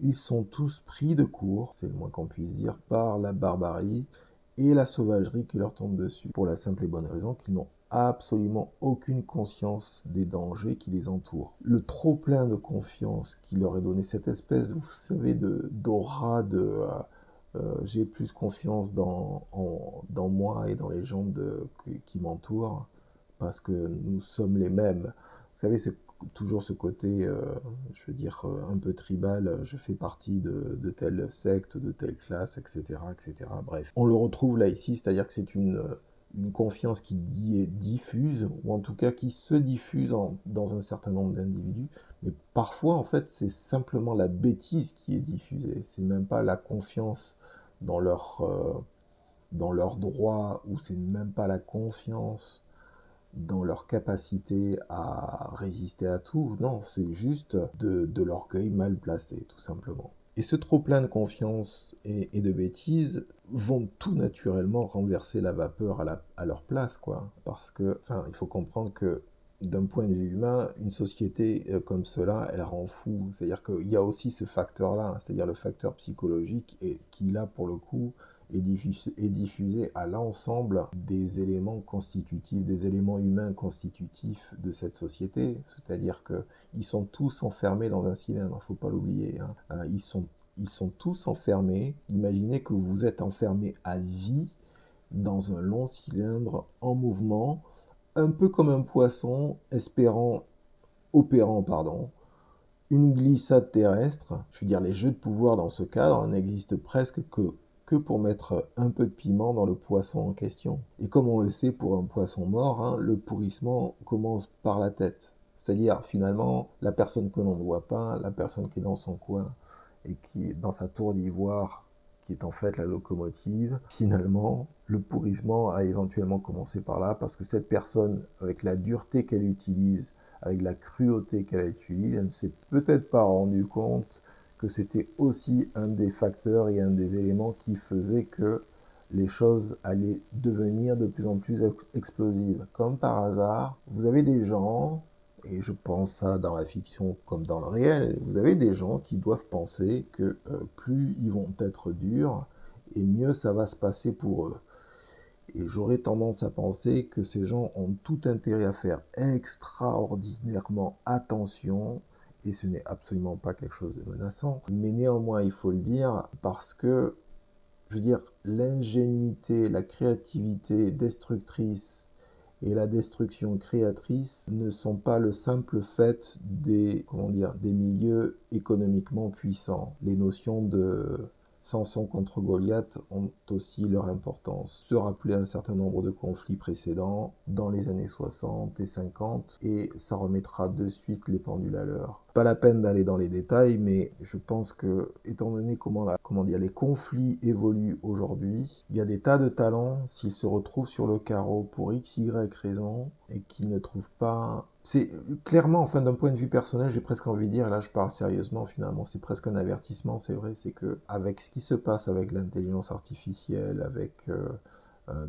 ils sont tous pris de court, c'est le moins qu'on puisse dire, par la barbarie et la sauvagerie qui leur tombe dessus, pour la simple et bonne raison qu'ils n'ont absolument aucune conscience des dangers qui les entourent. Le trop plein de confiance qui leur est donné, cette espèce, vous savez, d'aura j'ai plus confiance dans moi et dans les gens qui m'entourent parce que nous sommes les mêmes. Vous savez, c'est toujours ce côté, je veux dire, un peu tribal, je fais partie de telle secte, de telle classe, etc., etc. Bref, on le retrouve là ici, c'est-à-dire que c'est une confiance qui est diffuse, ou en tout cas qui se diffuse dans un certain nombre d'individus, mais parfois, en fait, c'est simplement la bêtise qui est diffusée, c'est même pas la confiance dans dans leurs droits, ou c'est même pas la confiance dans leur capacité à résister à tout. Non, c'est juste de l'orgueil mal placé, tout simplement. Et ce trop-plein de confiance et de bêtises vont tout naturellement renverser la vapeur à leur place, quoi. Parce que, enfin, il faut comprendre que d'un point de vue humain, une société comme cela, elle rend fou. C'est-à-dire qu'il y a aussi ce facteur-là, c'est-à-dire le facteur psychologique, et qui là, pour le coup, est diffusé à l'ensemble des éléments constitutifs, des éléments humains constitutifs de cette société. C'est-à-dire qu'ils sont tous enfermés dans un cylindre, il ne faut pas l'oublier. Hein. Ils sont tous enfermés. Imaginez que vous êtes enfermé à vie dans un long cylindre en mouvement, un peu comme un poisson opérant, une glissade terrestre. Je veux dire, les jeux de pouvoir dans ce cadre n'existent presque que pour mettre un peu de piment dans le poisson en question. Et comme on le sait pour un poisson mort, hein, le pourrissement commence par la tête. C'est-à-dire, finalement, la personne que l'on ne voit pas, la personne qui est dans son coin et qui est dans sa tour d'ivoire, qui est en fait la locomotive, finalement, le pourrissement a éventuellement commencé par là, parce que cette personne, avec la dureté qu'elle utilise, avec la cruauté qu'elle utilise, elle ne s'est peut-être pas rendue compte que c'était aussi un des facteurs et un des éléments qui faisaient que les choses allaient devenir de plus en plus explosives. Comme par hasard, vous avez des gens, et je pense ça dans la fiction comme dans le réel, vous avez des gens qui doivent penser que plus ils vont être durs, et mieux ça va se passer pour eux. Et j'aurais tendance à penser que ces gens ont tout intérêt à faire extraordinairement attention, et ce n'est absolument pas quelque chose de menaçant. Mais néanmoins, il faut le dire, parce que, je veux dire, l'ingénuité, la créativité destructrice et la destruction créatrice ne sont pas le simple fait des milieux économiquement puissants. Les notions de Samson contre Goliath ont aussi leur importance. Se rappeler un certain nombre de conflits précédents dans les années 60 et 50, et ça remettra de suite les pendules à l'heure. Pas la peine d'aller dans les détails, mais je pense que, étant donné comment dire, les conflits évoluent aujourd'hui, il y a des tas de talents, s'ils se retrouvent sur le carreau pour x, y raison, et qu'ils ne trouvent pas... C'est clairement, enfin d'un point de vue personnel, j'ai presque envie de dire, et là je parle sérieusement finalement, c'est presque un avertissement, c'est vrai, c'est que avec ce qui se passe avec l'intelligence artificielle, avec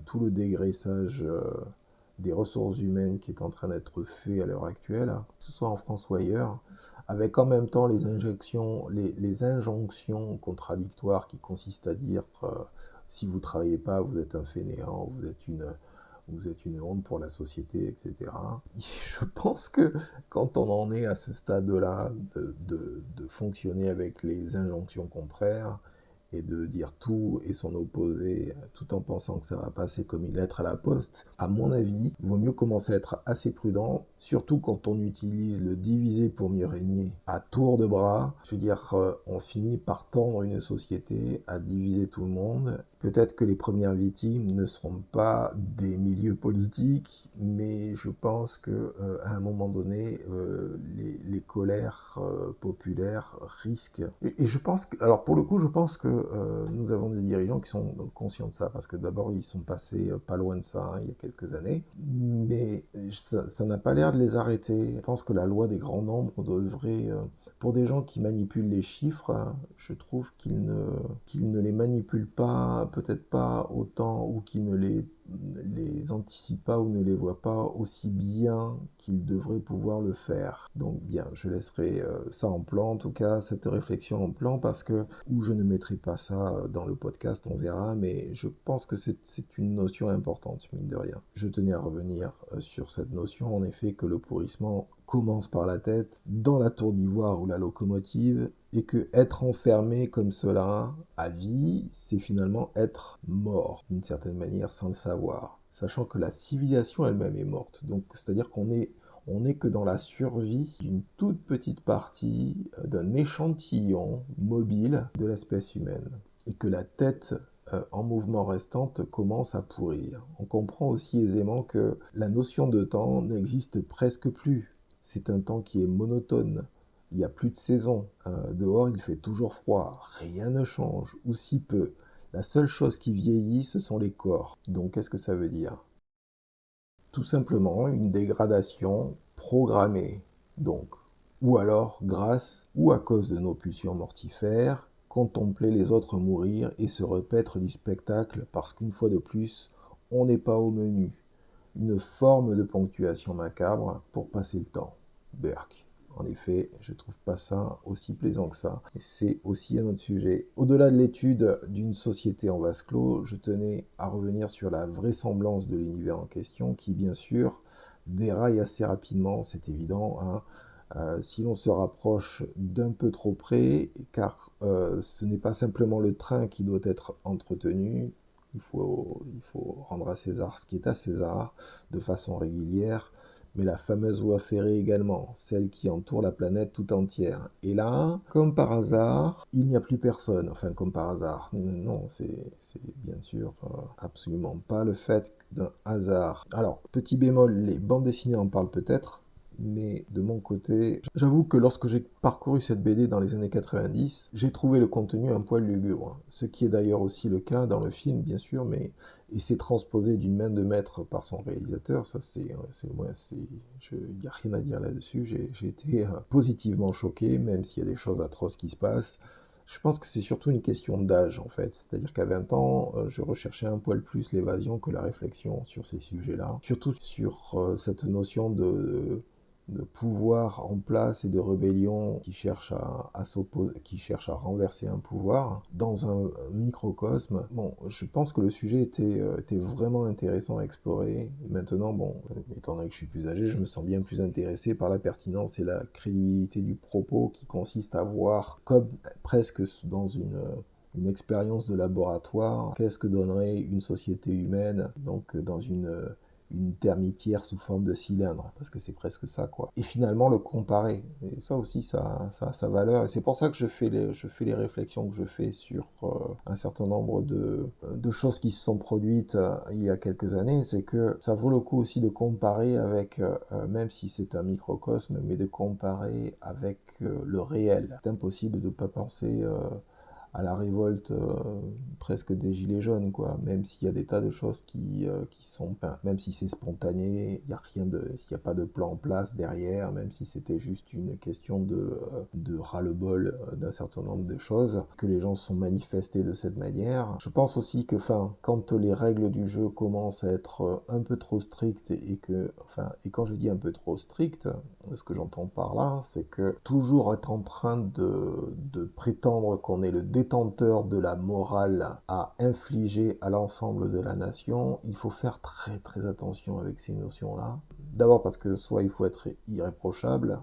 tout le dégraissage des ressources humaines qui est en train d'être fait à l'heure actuelle, que ce soit en France ou ailleurs, avec en même temps les injonctions contradictoires qui consistent à dire si vous ne travaillez pas, vous êtes un fainéant, vous êtes une honte pour la société, etc. Je pense que quand on en est à ce stade-là de fonctionner avec les injonctions contraires et de dire tout et son opposé tout en pensant que ça va passer comme une lettre à la poste, à mon avis, il vaut mieux commencer à être assez prudent, surtout quand on utilise le diviser pour mieux régner à tour de bras. Je veux dire, on finit par tendre une société à diviser tout le monde Peut-être que les premières victimes ne seront pas des milieux politiques, mais je pense que à un moment donné, les colères populaires risquent. Et je pense que, alors pour le coup, je pense que nous avons des dirigeants qui sont conscients de ça, parce que d'abord ils sont passés pas loin de ça, hein, il y a quelques années, mais ça n'a pas l'air de les arrêter. Je pense que la loi des grands nombres devrait pour des gens qui manipulent les chiffres, hein, je trouve qu'ils ne les manipulent pas, peut-être pas autant, ou qu'ils ne les anticipent pas ou ne les voient pas aussi bien qu'ils devraient pouvoir le faire. Donc bien, je laisserai ça en plan, en tout cas cette réflexion en plan, parce que, ou je ne mettrai pas ça dans le podcast, on verra, mais je pense que c'est une notion importante, mine de rien. Je tenais à revenir sur cette notion, en effet, que le pourrissement commence par la tête, dans la tour d'ivoire ou la locomotive, et que être enfermé comme cela à vie, c'est finalement être mort, d'une certaine manière, sans le savoir, sachant que la civilisation elle-même est morte. Donc, c'est-à-dire on n'est que dans la survie d'une toute petite partie, d'un échantillon mobile de l'espèce humaine, et que la tête en mouvement restante commence à pourrir. On comprend aussi aisément que la notion de temps n'existe presque plus. C'est un temps qui est monotone. Il n'y a plus de saison. Dehors, il fait toujours froid. Rien ne change, ou si peu. La seule chose qui vieillit, ce sont les corps. Donc, qu'est-ce que ça veut dire? Tout simplement une dégradation programmée. Donc, ou alors grâce ou à cause de nos pulsions mortifères, contempler les autres mourir et se repaître du spectacle parce qu'une fois de plus, on n'est pas au menu. Une forme de ponctuation macabre pour passer le temps. Burke. En effet, je trouve pas ça aussi plaisant que ça. Et c'est aussi un autre sujet. Au-delà de l'étude d'une société en vase clos, je tenais à revenir sur la vraisemblance de l'univers en question, qui bien sûr déraille assez rapidement, c'est évident, hein. Si l'on se rapproche d'un peu trop près, car ce n'est pas simplement le train qui doit être entretenu, il faut rendre à César ce qui est à César de façon régulière, mais la fameuse voie ferrée également, celle qui entoure la planète tout entière. Et là, comme par hasard, il n'y a plus personne. Enfin, comme par hasard. Non, c'est bien sûr absolument pas le fait d'un hasard. Alors, petit bémol, les bandes dessinées en parlent peut-être, mais de mon côté, j'avoue que lorsque j'ai parcouru cette BD dans les années 90, j'ai trouvé le contenu un poil lugubre, ce qui est d'ailleurs aussi le cas dans le film, bien sûr, mais et c'est transposé d'une main de maître par son réalisateur, ça il n'y a rien à dire là-dessus, j'ai été positivement choqué, même s'il y a des choses atroces qui se passent. Je pense que c'est surtout une question d'âge, en fait. C'est-à-dire qu'à 20 ans, je recherchais un poil plus l'évasion que la réflexion sur ces sujets-là. Surtout sur cette notion de pouvoir en place et de rébellion qui cherche à renverser un pouvoir dans un microcosme. Bon, je pense que le sujet était vraiment intéressant à explorer. Maintenant, bon, étant donné que je suis plus âgé, je me sens bien plus intéressé par la pertinence et la crédibilité du propos qui consiste à voir comme presque dans une expérience de laboratoire, qu'est-ce que donnerait une société humaine, donc dans une termitière sous forme de cylindre, parce que c'est presque ça, quoi. Et finalement, le comparer. Et ça aussi, ça a sa valeur. Et c'est pour ça que je fais les réflexions que je fais sur un certain nombre de choses qui se sont produites il y a quelques années. C'est que ça vaut le coup aussi de comparer avec, même si c'est un microcosme, mais de comparer avec le réel. C'est impossible de ne pas penser à la révolte presque des gilets jaunes, quoi. Même s'il y a des tas de choses qui sont, même si c'est spontané, il n'y a rien s'il n'y a pas de plan en place derrière, même si c'était juste une question de ras-le-bol d'un certain nombre de choses, que les gens se sont manifestés de cette manière. Je pense aussi que, enfin, quand les règles du jeu commencent à être un peu trop strictes et quand je dis un peu trop strictes, ce que j'entends par là, c'est que toujours être en train de prétendre qu'on est le détenteur de la morale à infliger à l'ensemble de la nation, il faut faire très très attention avec ces notions-là. D'abord parce que soit il faut être irréprochable,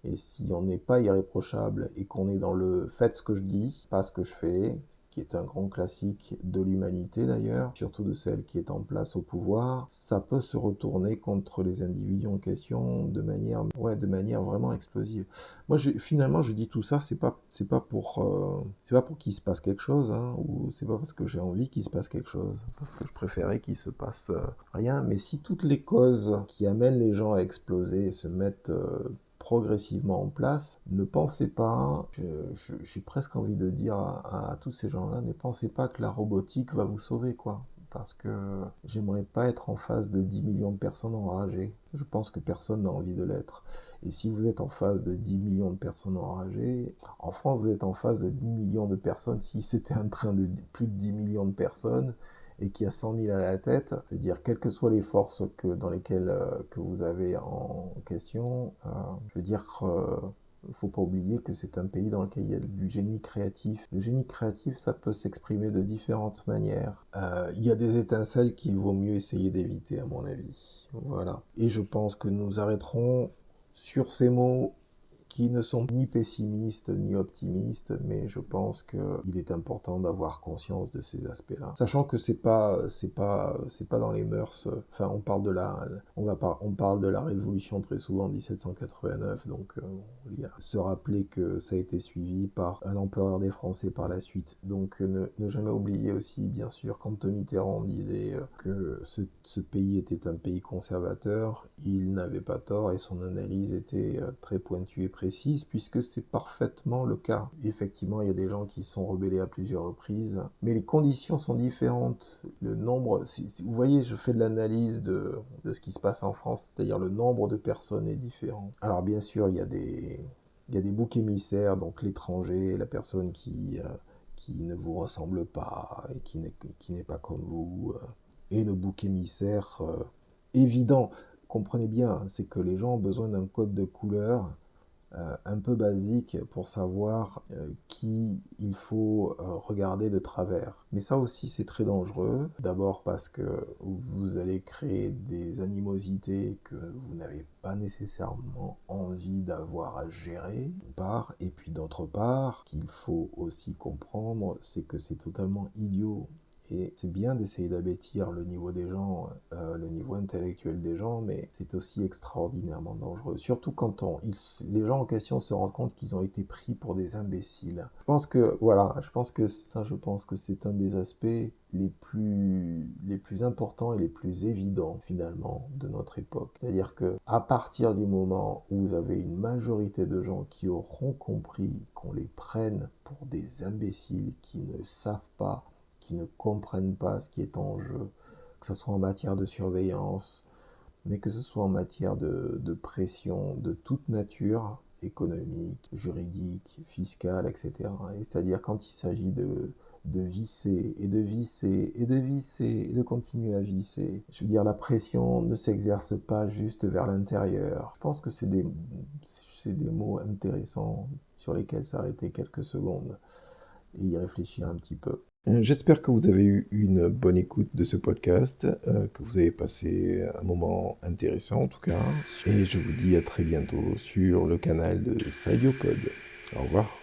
et si on n'est pas irréprochable et qu'on est dans le fait ce que je dis, pas ce que je fais, qui est un grand classique de l'humanité d'ailleurs, surtout de celle qui est en place au pouvoir, ça peut se retourner contre les individus en question de manière vraiment explosive. Moi, finalement, je dis tout ça, c'est pas pour qu'il se passe quelque chose, hein, ou c'est pas parce que j'ai envie qu'il se passe quelque chose, parce que je préférais qu'il se passe rien. Mais si toutes les causes qui amènent les gens à exploser se mettent progressivement en place, ne pensez pas, j'ai presque envie de dire à tous ces gens-là, ne pensez pas que la robotique va vous sauver, quoi. Parce que j'aimerais pas être en face de 10 millions de personnes enragées. Je pense que personne n'a envie de l'être. Et si vous êtes en face de 10 millions de personnes enragées, en France, vous êtes en face de 10 millions de personnes. Si c'était un train de plus de 10 millions de personnes, et qui a 100 000 à la tête, je veux dire, quelles que soient les forces dans lesquelles que vous avez en question, je veux dire, faut pas oublier que c'est un pays dans lequel il y a du génie créatif. Le génie créatif, ça peut s'exprimer de différentes manières. Il y a des étincelles qu'il vaut mieux essayer d'éviter, à mon avis. Voilà. Et je pense que nous arrêterons sur ces mots qui ne sont ni pessimistes ni optimistes, mais je pense qu'il est important d'avoir conscience de ces aspects-là. Sachant que c'est pas dans les mœurs. Enfin, on parle de la Révolution très souvent en 1789, donc se rappeler que ça a été suivi par un empereur des Français par la suite. Donc ne jamais oublier aussi, bien sûr, quand Mitterrand disait que ce pays était un pays conservateur, il n'avait pas tort et son analyse était très pointue et précise, puisque c'est parfaitement le cas. Effectivement, il y a des gens qui se sont rebellés à plusieurs reprises, mais les conditions sont différentes. Le nombre, vous voyez, je fais de l'analyse de ce qui se passe en France, c'est-à-dire le nombre de personnes est différent. Alors bien sûr, il y a des boucs émissaires, donc l'étranger, la personne qui ne vous ressemble pas et qui n'est pas comme vous, et le bouc émissaire évident. Comprenez bien, c'est que les gens ont besoin d'un code de couleur un peu basique pour savoir qui il faut regarder de travers. Mais ça aussi c'est très dangereux. D'abord parce que vous allez créer des animosités que vous n'avez pas nécessairement envie d'avoir à gérer, d'une part. Et puis d'autre part, qu'il faut aussi comprendre, c'est que c'est totalement idiot. Et c'est bien d'essayer d'abaisser le niveau des gens, le niveau intellectuel des gens, mais c'est aussi extraordinairement dangereux. Surtout quand les gens en question se rendent compte qu'ils ont été pris pour des imbéciles. Je pense que c'est un des aspects les plus importants et les plus évidents finalement de notre époque. C'est-à-dire que à partir du moment où vous avez une majorité de gens qui auront compris qu'on les prenne pour des imbéciles qui ne savent pas, qui ne comprennent pas ce qui est en jeu, que ce soit en matière de surveillance, mais que ce soit en matière de pression de toute nature, économique, juridique, fiscale, etc. Et c'est-à-dire quand il s'agit de visser et de visser et de visser et de continuer à visser. Je veux dire, la pression ne s'exerce pas juste vers l'intérieur. Je pense que c'est des mots intéressants sur lesquels s'arrêter quelques secondes et y réfléchir un petit peu. J'espère que vous avez eu une bonne écoute de ce podcast, que vous avez passé un moment intéressant en tout cas. Et je vous dis à très bientôt sur le canal de Code. Au revoir.